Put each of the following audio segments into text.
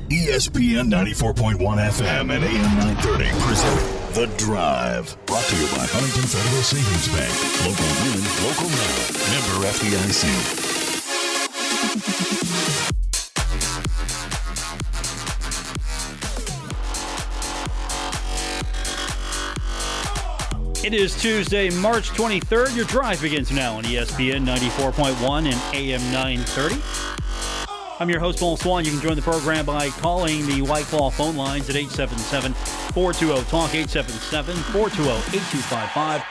ESPN 94.1 FM and AM 930 present The Drive. Brought to you by Huntington Federal Savings Bank. Local women, local now. Member FDIC. It is Tuesday, March 23rd. Your drive begins now on ESPN 94.1 and AM 930. I'm your host, Paul Swann. You can join the program by calling the White Claw phone lines at 877-420-TALK, 877-420-8255.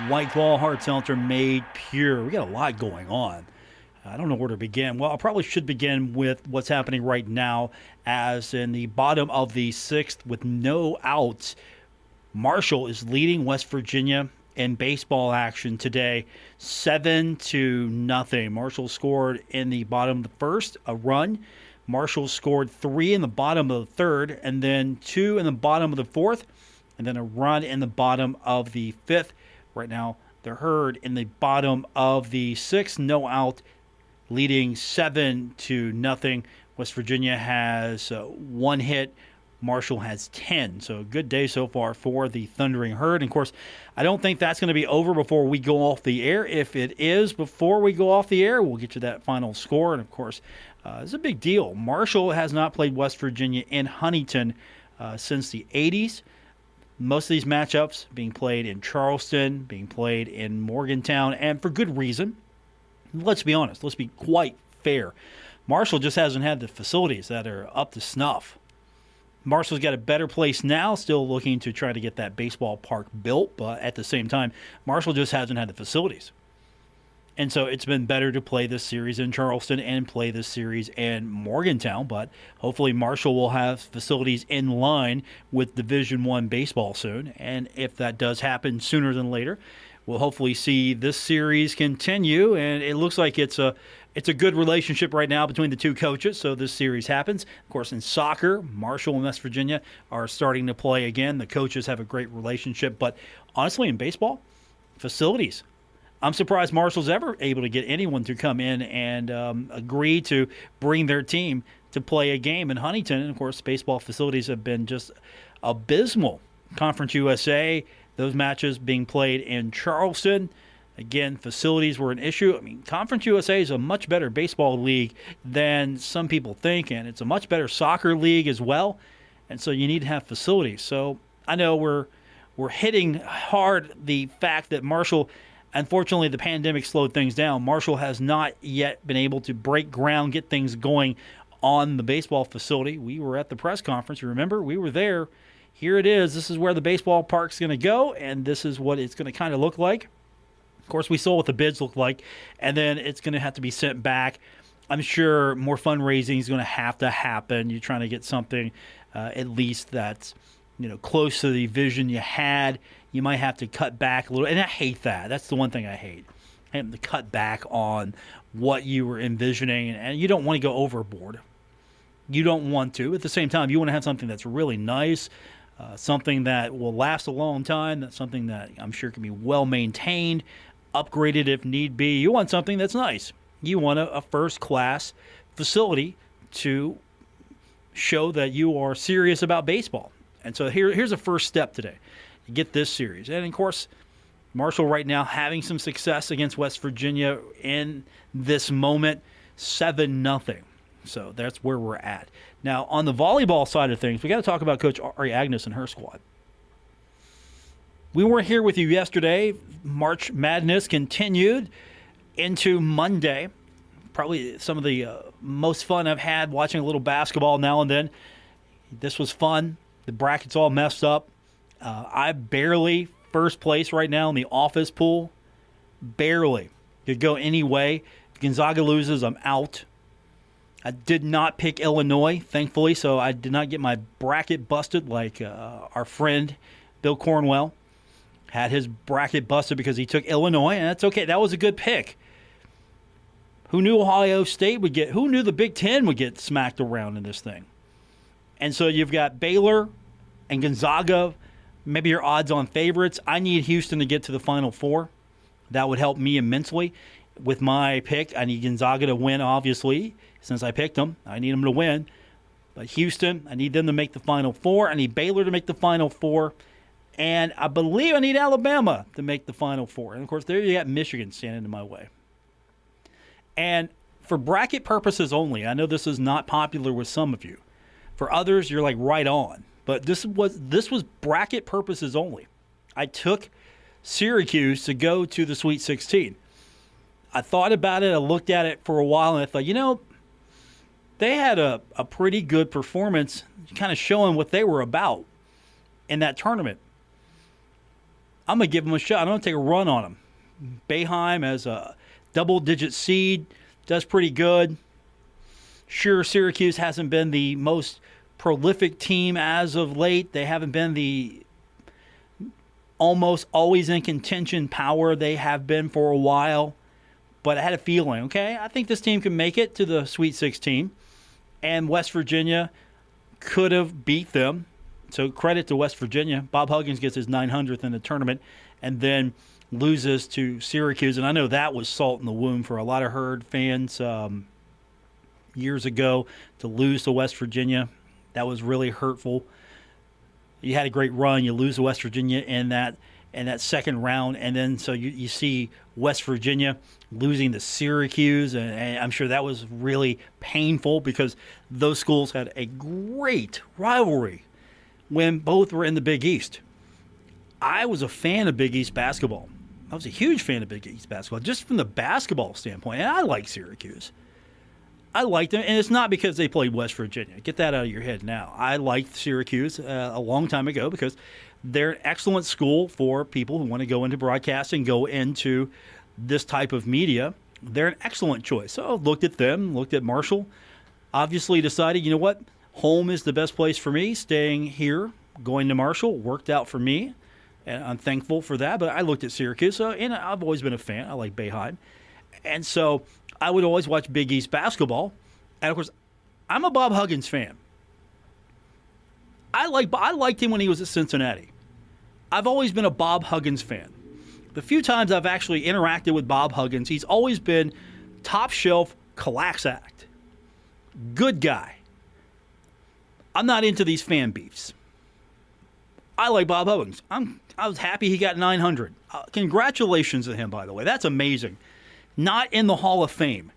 White Claw Hard Seltzer made pure. We got a lot going on. I don't know where to begin. Well, I probably should begin with what's happening right now, as in the bottom of the sixth with no outs. Marshall is leading West Virginia in baseball action today, 7-0. Marshall scored in the bottom of the first, a run. Marshall scored 3 in the bottom of the third, and then 2 in the bottom of the fourth, and then a run in the bottom of the fifth. Right now, they're Herd in the bottom of the sixth, no out, leading 7-0. West Virginia has 1 hit. Marshall has 10. So a good day so far for the Thundering Herd. And, of course, I don't think that's going to be over before we go off the air. If it is before we go off the air, we'll get you that final score. And, of course, it's a big deal. Marshall has not played West Virginia in Huntington since the 80s. Most of these matchups being played in Charleston, being played in Morgantown, and for good reason. Let's be honest. Let's be quite fair. Marshall just hasn't had the facilities that are up to snuff. Marshall's got a better place now, still looking to try to get that baseball park built, but at the same time, Marshall just hasn't had the facilities. And so it's been better to play this series in Charleston and play this series in Morgantown, but hopefully Marshall will have facilities in line with Division I baseball soon, and if that does happen sooner than later, we'll hopefully see this series continue, and it looks like it's a good relationship right now between the two coaches, so this series happens. Of course, in soccer, Marshall and West Virginia are starting to play again. The coaches have a great relationship, but honestly, in baseball, facilities. I'm surprised Marshall's ever able to get anyone to come in and agree to bring their team to play a game in Huntington. And, of course, baseball facilities have been just abysmal. Conference USA, those matches being played in Charleston. Again, facilities were an issue. I mean, Conference USA is a much better baseball league than some people think, and it's a much better soccer league as well. And so you need to have facilities. So I know we're hitting hard the fact that Marshall, unfortunately, the pandemic slowed things down. Marshall has not yet been able to break ground, get things going on the baseball facility. We were at the press conference. You remember? We were there. Here it is. This is where the baseball park's going to go, and this is what it's going to kind of look like. Of course, we saw what the bids look like, and then it's going to have to be sent back. I'm sure more fundraising is going to happen. You're trying to get something at least that's close to the vision you had. You might have to cut back a little, and I hate that. That's the one thing I hate. Having to cut back on what you were envisioning, and you don't want to go overboard. You don't want to. At the same time, you want to have something that's really nice, something that will last a long time, that's something that I'm sure can be well maintained, upgraded if need be. You want something that's nice. You want a first-class facility to show that you are serious about baseball. And so here's a first step today to get this series. And, of course, Marshall right now having some success against West Virginia in this moment, 7-0. So that's where we're at. Now, on the volleyball side of things, we got to talk about Coach Ari Agnes and her squad. We weren't here with you yesterday. March Madness continued into Monday. Probably some of the most fun I've had watching a little basketball now and then. This was fun. The bracket's all messed up. I barely first place right now in the office pool. Barely. Could go any way. If Gonzaga loses, I'm out. I did not pick Illinois, thankfully, so I did not get my bracket busted like our friend Bill Cornwell had his bracket busted because he took Illinois, and that's okay. That was a good pick. Who knew Ohio State would get – who knew the Big Ten would get smacked around in this thing? And so you've got Baylor and Gonzaga, maybe your odds-on favorites. I need Houston to get to the Final Four. That would help me immensely with my pick. I need Gonzaga to win, obviously, since I picked them. I need them to win. But Houston, I need them to make the Final Four. I need Baylor to make the Final Four. And I believe I need Alabama to make the Final Four. And, of course, there you got Michigan standing in my way. And for bracket purposes only, I know this is not popular with some of you. For others, you're like right on. But this was bracket purposes only. I took Syracuse to go to the Sweet 16. I thought about it. I looked at it for a while, and I thought, they had a pretty good performance, kind of showing what they were about in that tournament. I'm going to give them a shot. I'm going to take a run on them. Boeheim as a double-digit seed does pretty good. Sure, Syracuse hasn't been the most prolific team as of late. They haven't been the almost always in contention power they have been for a while. But I had a feeling, I think this team can make it to the Sweet 16. And West Virginia could have beat them. So credit to West Virginia. Bob Huggins gets his 900th in the tournament and then loses to Syracuse. And I know that was salt in the wound for a lot of Herd fans years ago to lose to West Virginia. That was really hurtful. You had a great run. You lose to West Virginia in that second round. And then so you see West Virginia losing to Syracuse. And I'm sure that was really painful because those schools had a great rivalry when both were in the Big East. I was a fan of Big East basketball. I was a huge fan of Big East basketball, just from the basketball standpoint. And I like Syracuse. I liked them, and it's not because they played West Virginia. Get that out of your head now. I liked Syracuse a long time ago because they're an excellent school for people who want to go into broadcasting, go into this type of media. They're an excellent choice. So I looked at them, looked at Marshall, obviously decided, you know what, home is the best place for me. Staying here, going to Marshall, worked out for me, and I'm thankful for that. But I looked at Syracuse, and I've always been a fan. I like Boeheim. And so I would always watch Big East basketball. And, of course, I'm a Bob Huggins fan. I liked him when he was at Cincinnati. I've always been a Bob Huggins fan. The few times I've actually interacted with Bob Huggins, he's always been top shelf, class act. Good guy. I'm not into these fan beefs. I like Bob Huggins. I was happy he got 900. Congratulations to him, by the way. That's amazing. Not in the Hall of Fame.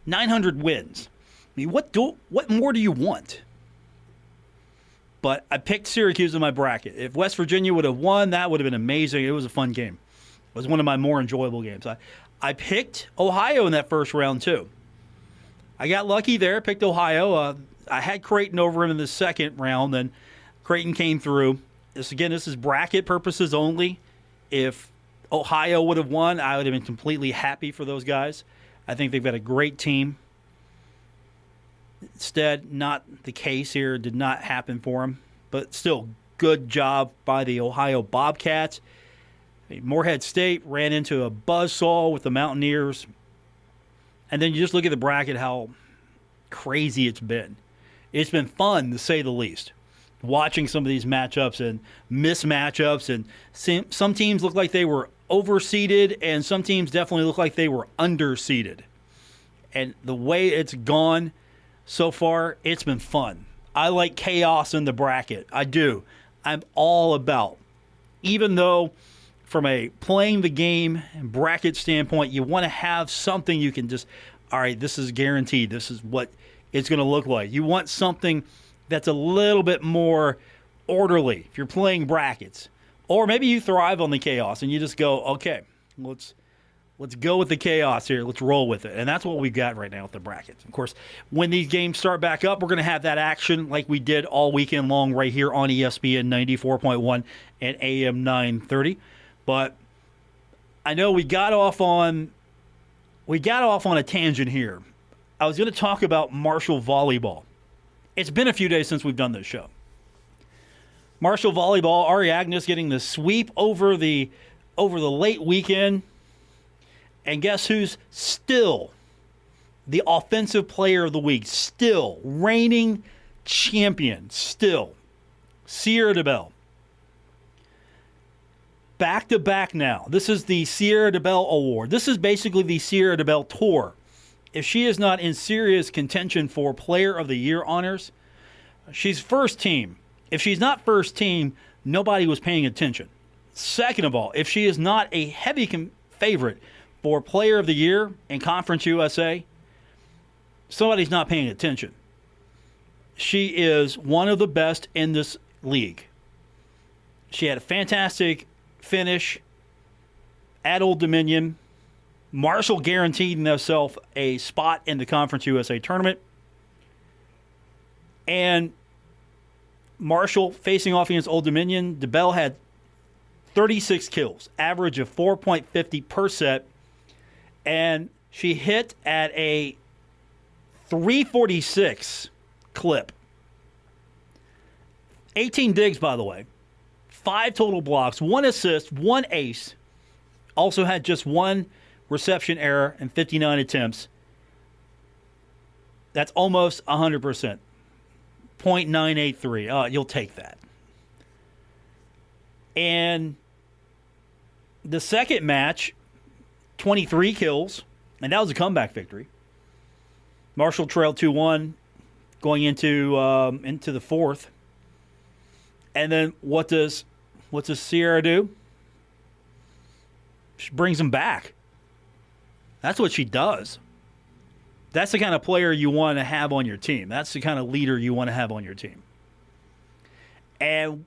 900 wins. I mean, what more do you want? But I picked Syracuse in my bracket. If West Virginia would have won, that would have been amazing. It was a fun game. It was one of my more enjoyable games. I picked Ohio in that first round, too. I got lucky there, picked Ohio. I had Creighton over him in the second round, then Creighton came through. This is bracket purposes only. If Ohio would have won, I would have been completely happy for those guys. I think they've got a great team. Instead, not the case here. Did not happen for them. But still, good job by the Ohio Bobcats. Morehead State ran into a buzzsaw with the Mountaineers. And then you just look at the bracket, how crazy it's been. It's been fun, to say the least. Watching some of these matchups and mismatchups. And some teams look like they were overseeded, and some teams definitely look like they were underseeded. And the way it's gone so far, it's been fun. I like chaos in the bracket. I do. I'm all about. Even though from a playing the game and bracket standpoint, you want to have something you can just, all right, this is guaranteed. This is what it's going to look like. You want something that's a little bit more orderly if you're playing brackets. Or maybe you thrive on the chaos and you just go, okay, let's go with the chaos here. Let's roll with it. And that's what we've got right now with the brackets. Of course, when these games start back up, we're going to have that action like we did all weekend long right here on ESPN 94.1 and AM 930. But I know we got off on a tangent here. I was going to talk about Marshall volleyball. It's been a few days since we've done this show. Marshall volleyball, Ari Agnes getting the sweep over the late weekend. And guess who's still the offensive player of the week? Still reigning champion. Still Sierra DeBell. Back-to-back now. This is the Sierra DeBell Award. This is basically the Sierra DeBell Tour. If she is not in serious contention for Player of the Year honors, She's first team. If she's not first team, nobody was paying attention. Second of all, if she is not a heavy favorite for Player of the Year in Conference USA, somebody's not paying attention. She is one of the best in this league. She had a fantastic finish at Old Dominion. Marshall guaranteed herself a spot in the Conference USA tournament. And Marshall facing off against Old Dominion, DeBell had 36 kills, average of 4.50 per set, and she hit at a 346 clip. 18 digs, by the way. 5 total blocks, 1 assist, 1 ace. Also had just 1 reception error and 59 attempts. That's almost 100%. .983. You'll take that. And the second match, 23 kills, and that was a comeback victory. Marshall trailed 2-1 going into the fourth. And then what does Sierra do? She brings them back. That's what she does. That's the kind of player you want to have on your team. That's the kind of leader you want to have on your team. And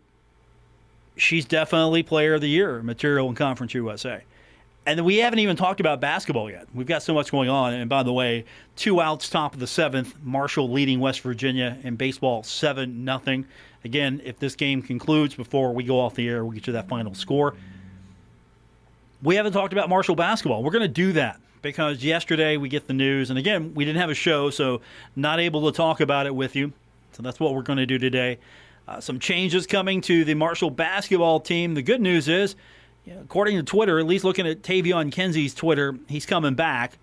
she's definitely Player of the Year material in Conference USA. And we haven't even talked about basketball yet. We've got so much going on. And by the way, 2 outs, top of the 7th. Marshall leading West Virginia in baseball 7-0. Again, if this game concludes before we go off the air, we'll get you that final score. We haven't talked about Marshall basketball. We're going to do that because yesterday we get the news. And again, we didn't have a show, so not able to talk about it with you. So that's what we're going to do today. Some changes coming to the Marshall basketball team. The good news is, according to Twitter, at least looking at Tavion Kenzie's Twitter, he's coming back.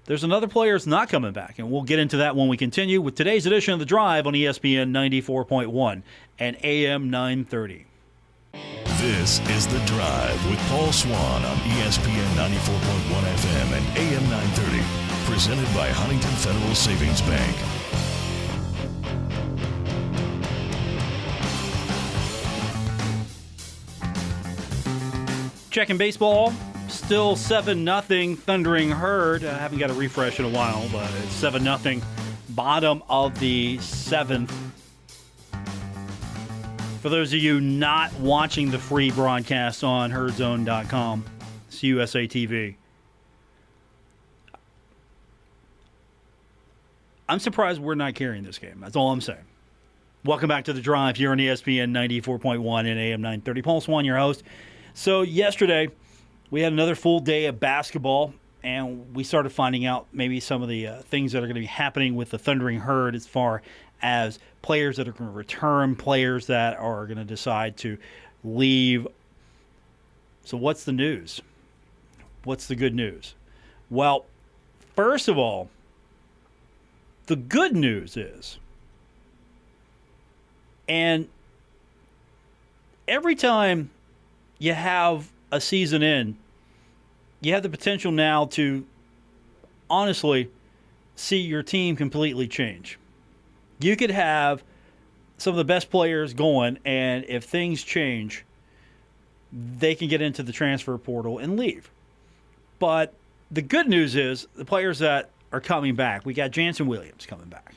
There's another player that's not coming back, and we'll get into that when we continue with today's edition of The Drive on ESPN 94.1 and AM 930. This is The Drive with Paul Swann on ESPN 94.1 FM and AM 930. Presented by Huntington Federal Savings Bank. Checking baseball, still 7-0 Thundering Herd. I haven't got a refresh in a while, but it's 7-0. Bottom of the 7th. For those of you not watching the free broadcast on herdzone.com, it's USA TV. I'm surprised we're not carrying this game. That's all I'm saying. Welcome back to The Drive here on ESPN 94.1 and AM 930. Paul Swann, your host. So yesterday, we had another full day of basketball, and we started finding out maybe some of the things that are going to be happening with the Thundering Herd as far as players that are going to return, players that are going to decide to leave. So what's the news? What's the good news? Well, first of all, the good news is, and every time you have a season in, you have the potential now to honestly see your team completely change. You could have some of the best players going, and if things change, they can get into the transfer portal and leave. But the good news is the players that are coming back, we got Jansen Williams coming back.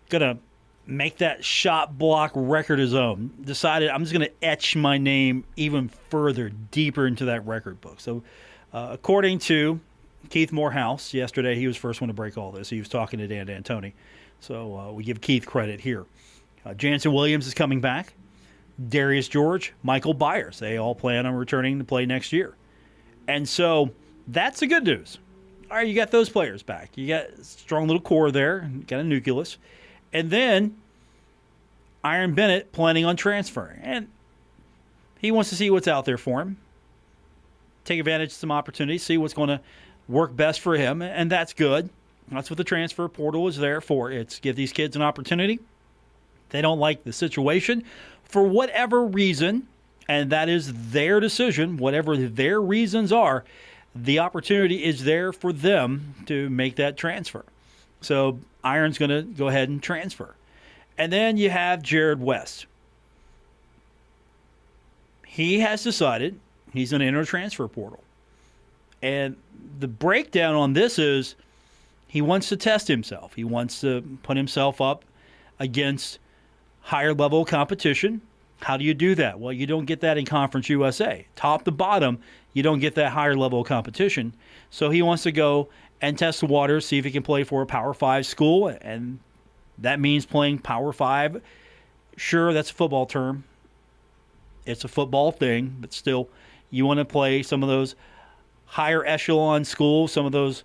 Gonna make that shot block record his own. Decided I'm just going to etch my name even further, deeper into that record book. So according to Keith Morehouse, yesterday he was the first one to break all this. He was talking to Dan D'Antoni. So we give Keith credit here. Jansen Williams is coming back. Darius George, Michael Byers. They all plan on returning to play next year. And so that's the good news. All right, you got those players back. You got a strong little core there. Got a nucleus. And then Iron Bennett planning on transferring. And he wants to see what's out there for him. Take advantage of some opportunities, see what's going to work best for him. And that's good. That's what the transfer portal is there for. It's give these kids an opportunity. They don't like the situation for whatever reason, and that is their decision, whatever their reasons are, the opportunity is there for them to make that transfer. So Iron's going to go ahead and transfer. And then you have Jared West. He has decided he's going to enter a transfer portal. And the breakdown on this is he wants to test himself. He wants to put himself up against higher level competition. How do you do that? Well, you don't get that in Conference USA. Top to bottom, you don't get that higher level of competition. So he wants to go and test the waters, see if he can play for a Power 5 school, and that means playing Power 5. Sure, that's a football term. It's a football thing, but still, you want to play some of those higher echelon schools, some of those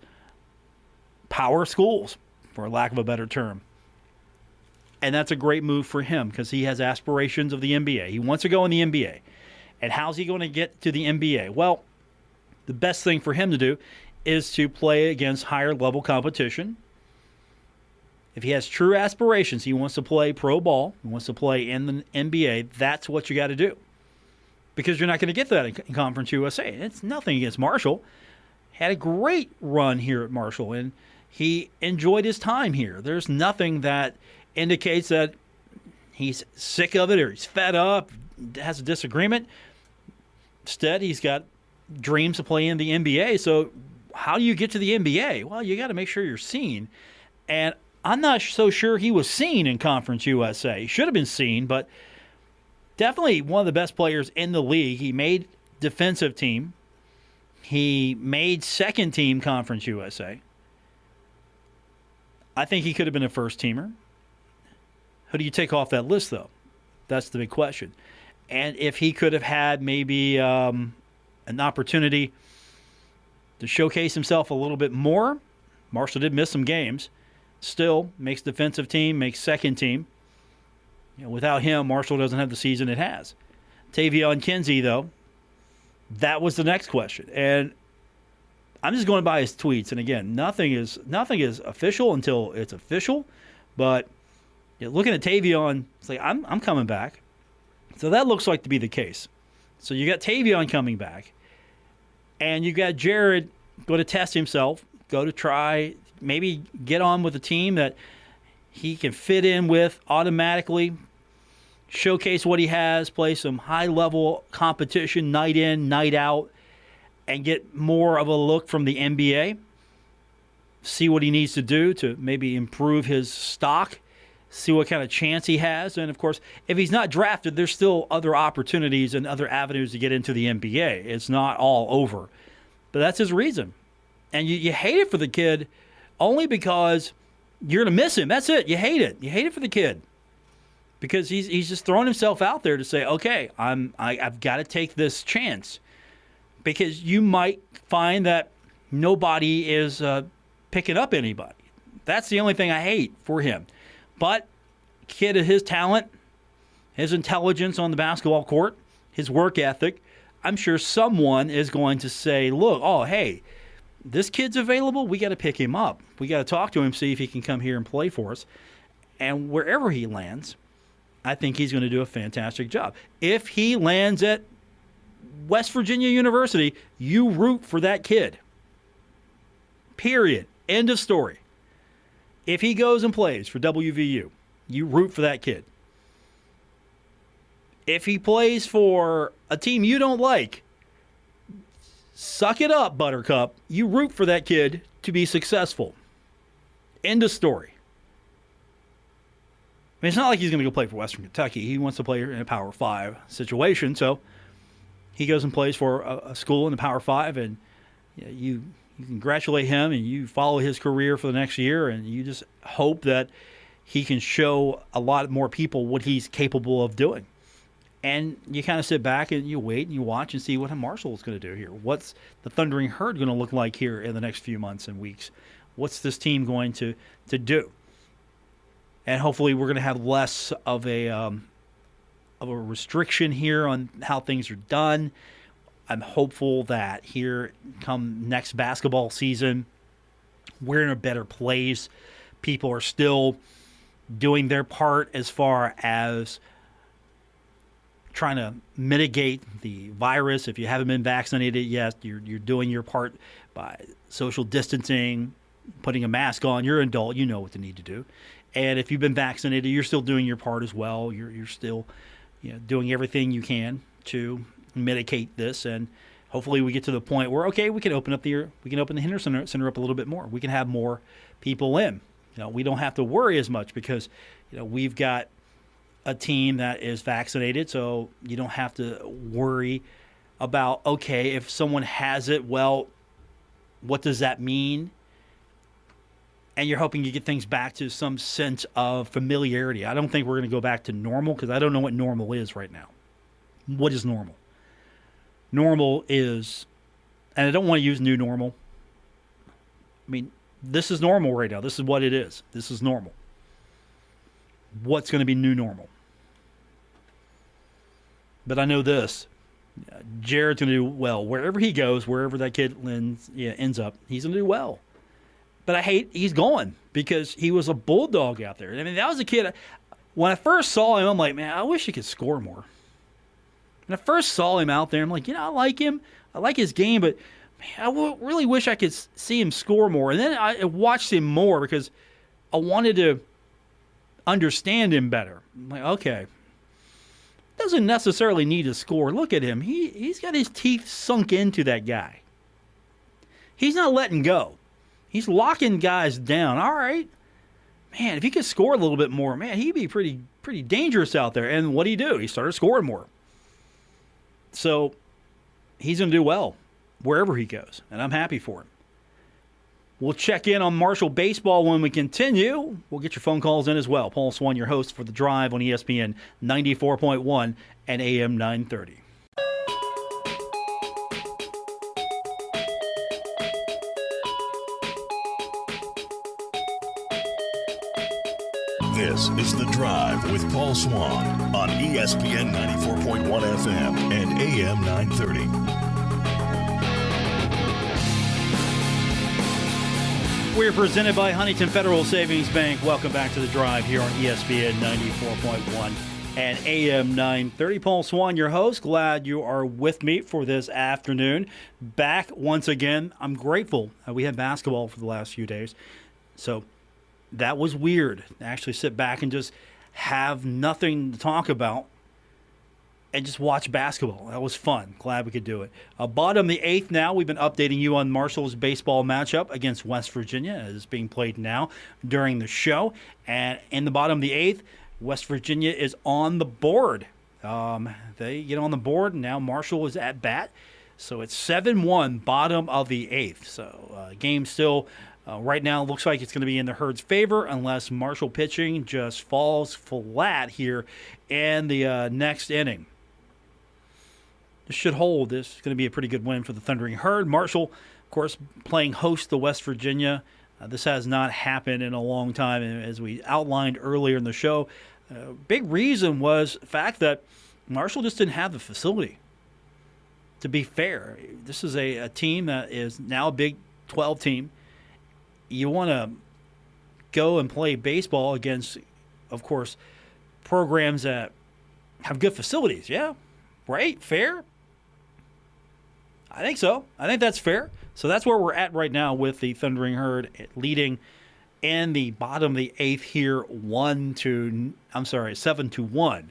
power schools, for lack of a better term. And that's a great move for him because he has aspirations of the NBA. He wants to go in the NBA. And how's he going to get to the NBA? Well, the best thing for him to do is to play against higher level competition. If he has true aspirations, he wants to play pro ball, he wants to play in the NBA, that's what you got to do. Because you're not going to get that in Conference USA. It's nothing against Marshall. Had a great run here at Marshall, and he enjoyed his time here. There's nothing that indicates that he's sick of it or he's fed up, has a disagreement. Instead, he's got dreams to play in the NBA. So how do you get to the NBA? Well, you got to make sure you're seen. And I'm not so sure he was seen in Conference USA. He should have been seen, but definitely one of the best players in the league. He made defensive team. He made second team Conference USA. I think he could have been a first teamer. Who do you take off that list, though? That's the big question. And if he could have had maybe an opportunity to showcase himself a little bit more, Marshall did miss some games. Still makes defensive team, makes second team. You know, without him, Marshall doesn't have the season it has. Tavion Kinsey, though, that was the next question. And I'm just going by his tweets. And again, nothing is official until it's official. But looking at Tavion, it's like, I'm coming back. So that looks like to be the case. So you got Tavion coming back. And you got Jared going to test himself, go to try, maybe get on with a team that he can fit in with automatically, showcase what he has, play some high-level competition night in, night out, and get more of a look from the NBA, see what he needs to do to maybe improve his stock, see what kind of chance he has. And, of course, if he's not drafted, there's still other opportunities and other avenues to get into the NBA. It's not all over. But that's his reason. And you hate it for the kid only because you're going to miss him. That's it. You hate it. You hate it for the kid because he's just throwing himself out there to say, okay, I've got to take this chance because you might find that nobody is picking up anybody. That's the only thing I hate for him. But kid of his talent, his intelligence on the basketball court, his work ethic, I'm sure someone is going to say, look, oh, hey, this kid's available. We got to pick him up. We got to talk to him, see if he can come here and play for us. And wherever he lands, I think he's going to do a fantastic job. If he lands at West Virginia University, you root for that kid. Period. End of story. If he goes and plays for WVU, you root for that kid. If he plays for a team you don't like, suck it up, Buttercup. You root for that kid to be successful. End of story. I mean, it's not like he's going to go play for Western Kentucky. He wants to play in a Power 5 situation, so he goes and plays for a school in the Power 5, and you congratulate him, and you follow his career for the next year, and you just hope that he can show a lot more people what he's capable of doing. And you kind of sit back and you wait and you watch and see what Marshall is going to do here. What's the Thundering Herd going to look like here in the next few months and weeks? What's this team going to do? And hopefully we're going to have less of a restriction here on how things are done. I'm hopeful that here come next basketball season, we're in a better place. People are still doing their part as far as trying to mitigate the virus. If you haven't been vaccinated yet, you're doing your part by social distancing, putting a mask on. You're an adult. You know what to need to do. And if you've been vaccinated, you're still doing your part as well. You're still doing everything you can to mitigate this. And hopefully we get to the point where, okay, we can open the Henderson Center up a little bit more. We can have more people in. We don't have to worry as much because, we've got a team that is vaccinated, so you don't have to worry about, okay, if someone has it, well, what does that mean? And you're hoping you get things back to some sense of familiarity. I don't think we're going to go back to normal because I don't know what normal is right now. What is normal? Normal is, and I don't want to use new normal. I mean, this is normal right now. This is what it is. This is normal. What's going to be new normal? But I know this. Jared's going to do well. Wherever he goes, wherever that kid ends up, he's going to do well. But I hate he's gone because he was a bulldog out there. I mean, that was a kid. When I first saw him, I'm like, man, I wish he could score more. When I first saw him out there, I'm like, I like him. I like his game, but man, I really wish I could see him score more. And then I watched him more because I wanted to understand him better. I'm like, okay, doesn't necessarily need to score. Look at him. He's got his teeth sunk into that guy. He's not letting go. He's locking guys down. All right. Man, if he could score a little bit more, man, he'd be pretty dangerous out there. And what did he do? He started scoring more. So he's going to do well wherever he goes, and I'm happy for him. We'll check in on Marshall baseball when we continue. We'll get your phone calls in as well. Paul Swann, your host for The Drive on ESPN 94.1 and AM 930. This is The Drive with Paul Swann on ESPN 94.1 FM and AM 930. We're presented by Huntington Federal Savings Bank. Welcome back to The Drive here on ESPN 94.1 and AM 930. Paul Swann, your host. Glad you are with me for this afternoon. Back once again. I'm grateful we had basketball for the last few days. So that was weird to actually sit back and just have nothing to talk about and just watch basketball. That was fun. Glad we could do it. Bottom of the eighth now. We've been updating you on Marshall's baseball matchup against West Virginia as it's being played now during the show. And in the bottom of the eighth, West Virginia is on the board. They get on the board, and now Marshall is at bat. So it's 7-1, bottom of the eighth. So game still right now looks like it's going to be in the Herd's favor unless Marshall pitching just falls flat here in the next inning. This should hold. This is going to be a pretty good win for the Thundering Herd. Marshall, of course, playing host to West Virginia. This has not happened in a long time. And as we outlined earlier in the show, big reason was the fact that Marshall just didn't have the facility. To be fair, this is a team that is now a Big 12 team. You want to go and play baseball against, of course, programs that have good facilities. Yeah, right? Fair? I think so. I think that's fair. So that's where we're at right now with the Thundering Herd leading in the bottom of the eighth here, 7-1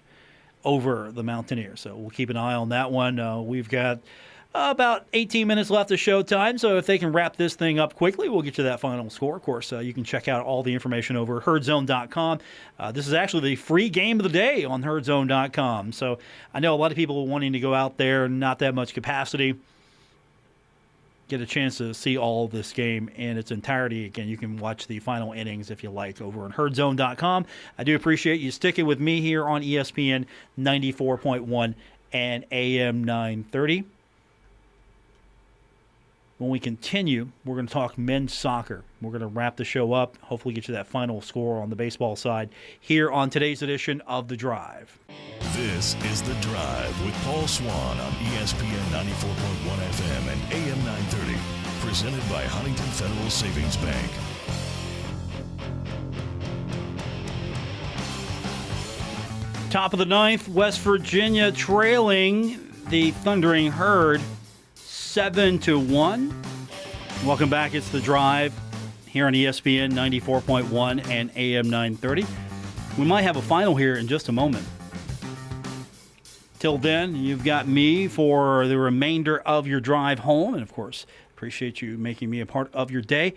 over the Mountaineers. So we'll keep an eye on that one. We've got about 18 minutes left of showtime, so if they can wrap this thing up quickly, we'll get you that final score. Of course, you can check out all the information over herdzone.com. This is actually the free game of the day on herdzone.com. So I know a lot of people are wanting to go out there, not that much capacity, get a chance to see all of this game in its entirety. Again, you can watch the final innings if you like over on herdzone.com. I do appreciate you sticking with me here on ESPN 94.1 and AM 930. When we continue, we're going to talk men's soccer. We're going to wrap the show up, hopefully get you that final score on the baseball side here on today's edition of The Drive. This is The Drive with Paul Swann on ESPN 94.1 FM and AM 930. Presented by Huntington Federal Savings Bank. Top of the ninth, West Virginia trailing the Thundering Herd 7-1. Welcome back. It's The Drive here on ESPN 94.1 and AM 930. We might have a final here in just a moment. Till then, you've got me for the remainder of your drive home. And, of course, appreciate you making me a part of your day.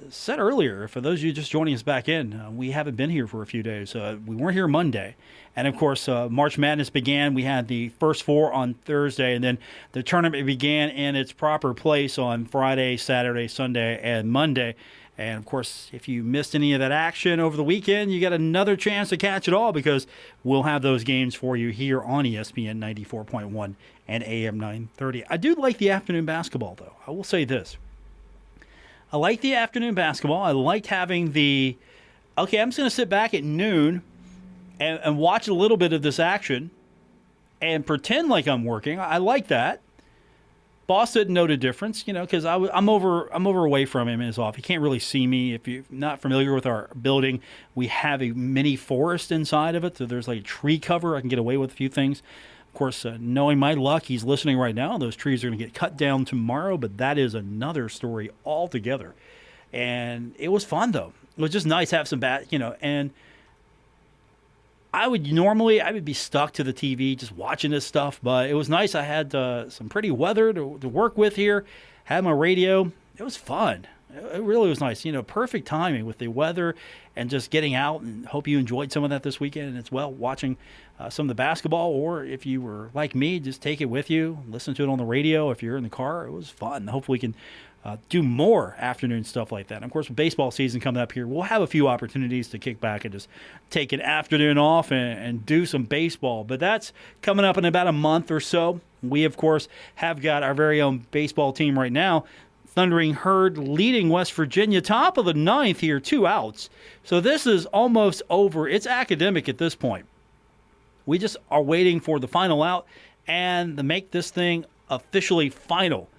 Said earlier, for those of you just joining us back in, we haven't been here for a few days. We weren't here Monday. And, of course, March Madness began. We had the first four on Thursday, and then the tournament began in its proper place on Friday, Saturday, Sunday, and Monday. And, of course, if you missed any of that action over the weekend, you got another chance to catch it all because we'll have those games for you here on ESPN 94.1 and AM 930. I do like the afternoon basketball, though. I will say this. I like the afternoon basketball. I liked having I'm just going to sit back at noon and watch a little bit of this action and pretend like I'm working. I like that. Boss didn't know the difference, because I'm over away from him in his office. He can't really see me. If you're not familiar with our building, we have a mini forest inside of it, so there's like a tree cover. I can get away with a few things. Of course, knowing my luck, he's listening right now. Those trees are going to get cut down tomorrow, but that is another story altogether. And it was fun, though. It was just nice to have some and I would be stuck to the TV just watching this stuff, but it was nice. I had some pretty weather to work with here, had my radio. It was fun. It really was nice. Perfect timing with the weather and just getting out, and hope you enjoyed some of that this weekend as well, watching some of the basketball, or if you were like me, just take it with you, listen to it on the radio. If you're in the car, it was fun. Hopefully we can do more afternoon stuff like that. And of course, with baseball season coming up here, we'll have a few opportunities to kick back and just take an afternoon off and do some baseball. But that's coming up in about a month or so. We, of course, have got our very own baseball team right now. Thundering Herd leading West Virginia, top of the ninth here, 2 outs. So this is almost over. It's academic at this point. We just are waiting for the final out and to make this thing officially final.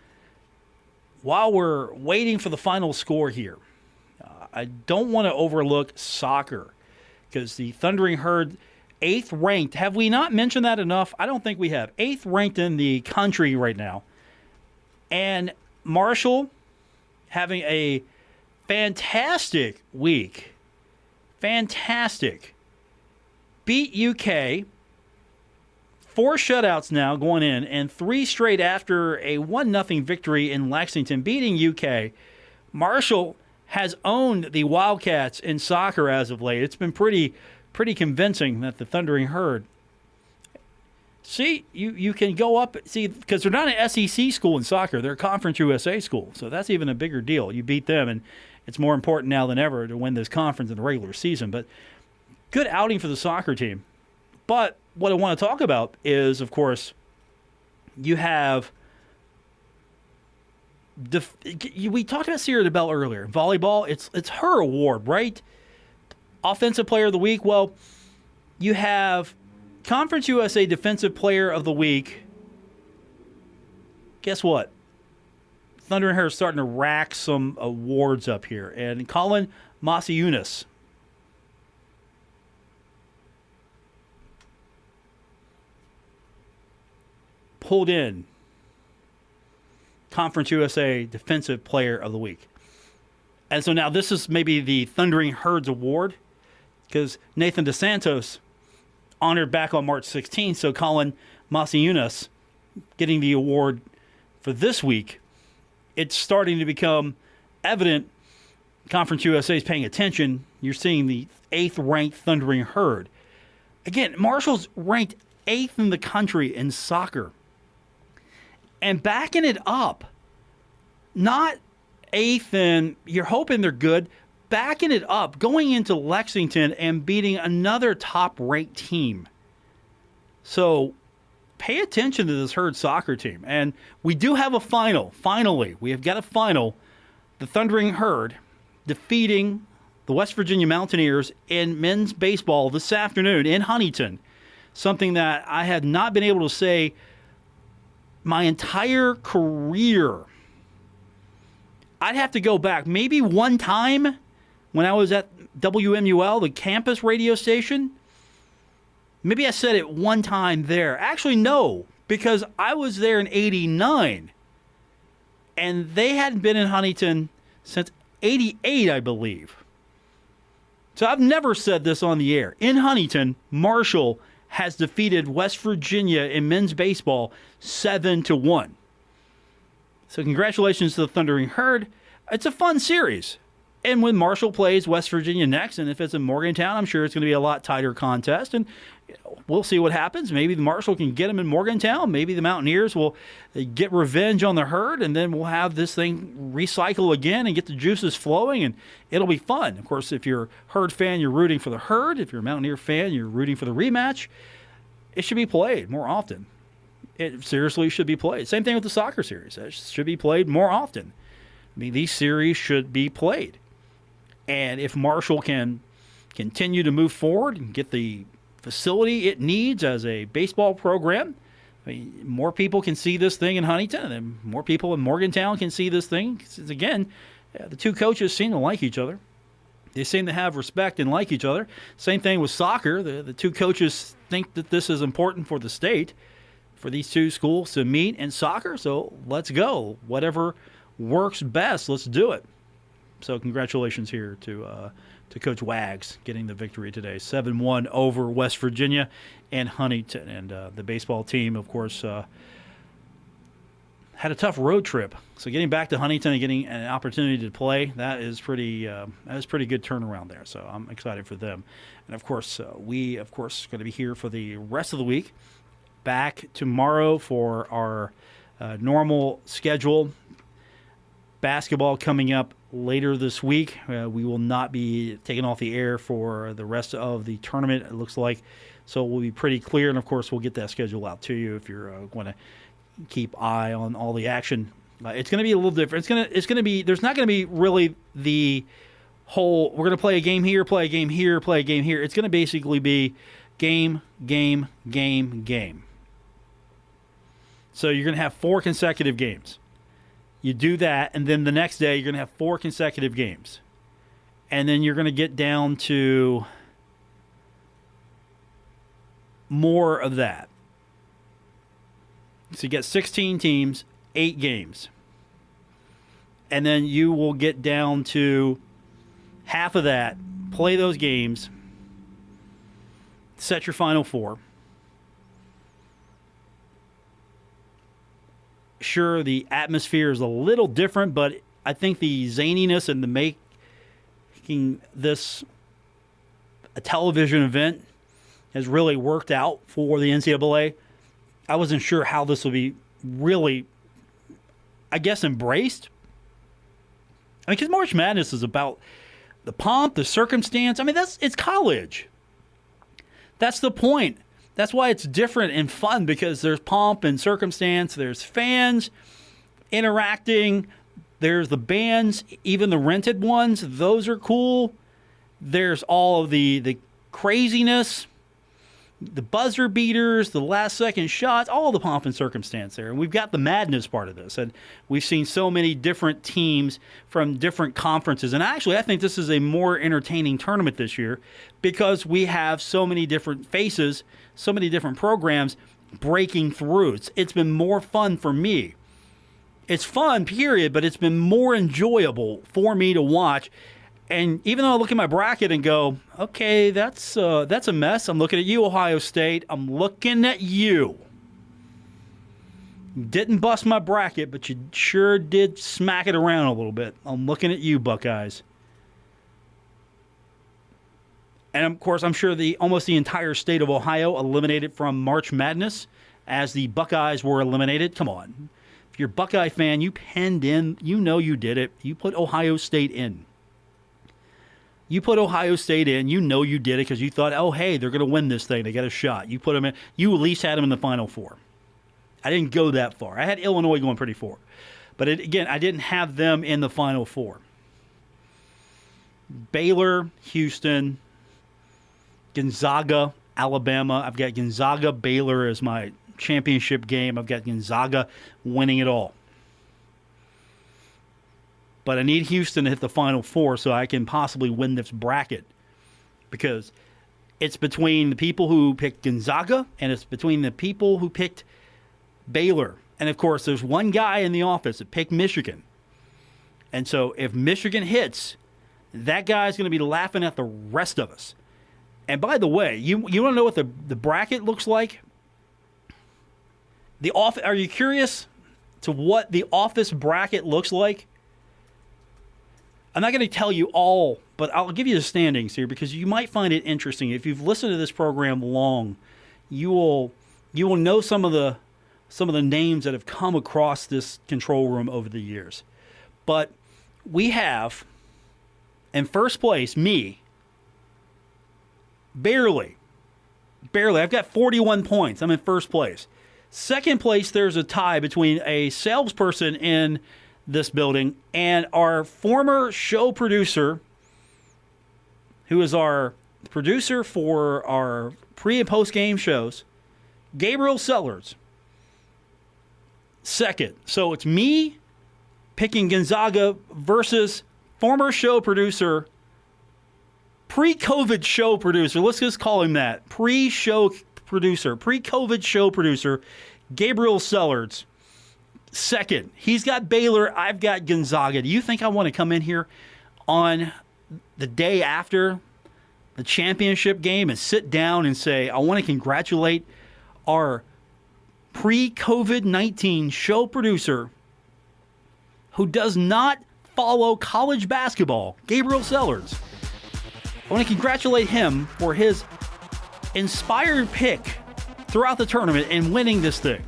While we're waiting for the final score here, I don't want to overlook soccer because the Thundering Herd, 8th ranked. Have we not mentioned that enough? I don't think we have. 8th ranked in the country right now. And Marshall having a fantastic week. Fantastic. Beat UK. 4 shutouts now going in, and 3 straight after a 1-0 victory in Lexington, beating UK. Marshall has owned the Wildcats in soccer as of late. It's been pretty convincing that the Thundering Herd. See, you can go up, because they're not an SEC school in soccer. They're a Conference USA school, so that's even a bigger deal. You beat them, and it's more important now than ever to win this conference in the regular season. But good outing for the soccer team. But what I want to talk about is, of course, you have we talked about Sierra DeBell earlier. Volleyball, it's her award, right? Offensive Player of the Week. Well, you have Conference USA Defensive Player of the Week. Guess what? Thunder and Herd is starting to rack some awards up here. And Colin Masiunas, pulled in Conference USA Defensive Player of the Week. And so now this is maybe the Thundering Herds Award because Nathan DeSantos honored back on March 16th. So Colin Masiunas getting the award for this week. It's starting to become evident Conference USA is paying attention. You're seeing the 8th ranked Thundering Herd. Again, Marshall's ranked 8th in the country in soccer. And backing it up, not 8th and you're hoping they're good, backing it up, going into Lexington and beating another top-ranked team. So pay attention to this Herd soccer team. And we do have a final. Finally, we have got a final. The Thundering Herd defeating the West Virginia Mountaineers in men's baseball this afternoon in Huntington. Something that I had not been able to say my entire career. I'd have to go back maybe one time when I was at WMUL, the campus radio station. Maybe I said it one time there. Actually, no, because I was there in '89. And they hadn't been in Huntington since 88, I believe. So I've never said this on the air. In Huntington, Marshall has defeated West Virginia in men's baseball 7-1. So congratulations to the Thundering Herd. It's a fun series. And when Marshall plays West Virginia next, and if it's in Morgantown, I'm sure it's going to be a lot tighter contest. And we'll see what happens. Maybe the Marshall can get them in Morgantown. Maybe the Mountaineers will get revenge on the Herd, and then we'll have this thing recycle again and get the juices flowing, and it'll be fun. Of course, if you're a Herd fan, you're rooting for the Herd. If you're a Mountaineer fan, you're rooting for the rematch. It should be played more often. It seriously should be played. Same thing with the soccer series. It should be played more often. I mean, these series should be played. And if Marshall can continue to move forward and get the facility it needs as a baseball program, I mean, more people can see this thing in Huntington, and then more people in Morgantown can see this thing. Because again, the two coaches seem to like each other. They seem to have respect and like each other. Same thing with soccer. The two coaches think that this is important for the state, for these two schools to meet in soccer. So let's go. Whatever works best, let's do it. So congratulations here to Coach Wags getting the victory today, 7-1 over West Virginia and Huntington. And the baseball team, of course, had a tough road trip. So getting back to Huntington and getting an opportunity to play, that is pretty good turnaround there. So I'm excited for them. And of course, we going to be here for the rest of the week. Back tomorrow for our normal schedule. Basketball coming up later this week. We will not be taking off the air for the rest of the tournament, it looks like. So we'll be pretty clear, and of course we'll get that schedule out to you if you're going to keep eye on all the action. It's going to be a little different. It's going to be. There's not going to be really the whole. We're going to play a game here, play a game here, play a game here. It's going to basically be game, game, game, game. So you're going to have 4 consecutive games. You do that, and then the next day you're going to have 4 consecutive games. And then you're going to get down to more of that. So you get 16 teams, 8 games. And then you will get down to half of that, play those games, set your Final Four. Sure, the atmosphere is a little different, but I think the zaniness and the making this a television event has really worked out for the NCAA. I wasn't sure how this will be really, I guess, embraced. I mean, because March Madness is about the pomp, the circumstance. I mean, it's college. That's the point. That's why it's different and fun, because there's pomp and circumstance. There's fans interacting. There's the bands, even the rented ones. Those are cool. There's all of the craziness, the buzzer beaters, the last-second shots, all the pomp and circumstance there. And we've got the madness part of this. And we've seen so many different teams from different conferences. And actually, I think this is a more entertaining tournament this year because we have so many different faces, so many different programs breaking through. It's been more fun for me. It's fun, period, but it's been more enjoyable for me to watch. And even though I look at my bracket and go, okay, that's a mess. I'm looking at you, Ohio State. I'm looking at you. Didn't bust my bracket, but you sure did smack it around a little bit. I'm looking at you, Buckeyes. And, of course, I'm sure almost the entire state of Ohio eliminated from March Madness as the Buckeyes were eliminated. Come on. If you're a Buckeye fan, you penned in. You know you did it. You put Ohio State in. You put Ohio State in. You know you did it because you thought, oh, hey, they're going to win this thing. They got a shot. You put them in. You at least had them in the Final Four. I didn't go that far. I had Illinois going pretty far. But, again, I didn't have them in the Final Four. Baylor, Houston, Gonzaga, Alabama. I've got Gonzaga, Baylor as my championship game. I've got Gonzaga winning it all. But I need Houston to hit the Final Four so I can possibly win this bracket, because it's between the people who picked Gonzaga and it's between the people who picked Baylor. And, of course, there's one guy in the office that picked Michigan. And so if Michigan hits, that guy's going to be laughing at the rest of us. And by the way, you want to know what the bracket looks like? Are you curious to what the office bracket looks like? I'm not going to tell you all, but I'll give you the standings here because you might find it interesting. If you've listened to this program long, you will know some of the names that have come across this control room over the years. But we have in first place me, barely. I've got 41 points. I'm in first place. Second place, there's a tie between a salesperson in this building and our former show producer, who is our producer for our pre- and post-game shows, Gabriel Sellers. Second. So it's me picking Gonzaga versus former show producer, pre-COVID show producer, let's just call him that, pre-COVID show producer, Gabriel Sellers. Second, he's got Baylor, I've got Gonzaga. Do you think I want to come in here on the day after the championship game and sit down and say, I want to congratulate our pre-COVID-19 show producer who does not follow college basketball, Gabriel Sellers? I want to congratulate him for his inspired pick throughout the tournament and winning this thing.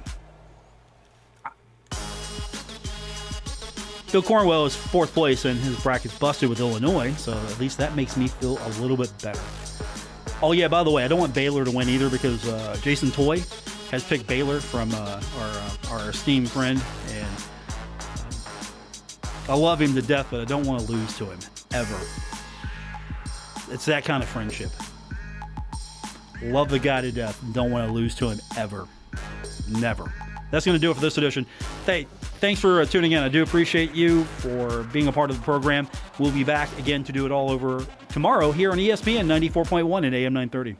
Bill Cornwell is fourth place and his bracket's busted with Illinois, so at least that makes me feel a little bit better. Oh yeah, by the way, I don't want Baylor to win either because Jason Toy has picked Baylor from our esteemed friend, and I love him to death, but I don't want to lose to him, ever. It's that kind of friendship. Love the guy to death, don't want to lose to him, ever. Never. That's going to do it for this edition. Thanks for tuning in. I do appreciate you for being a part of the program. We'll be back again to do it all over tomorrow here on ESPN 94.1 and AM 930.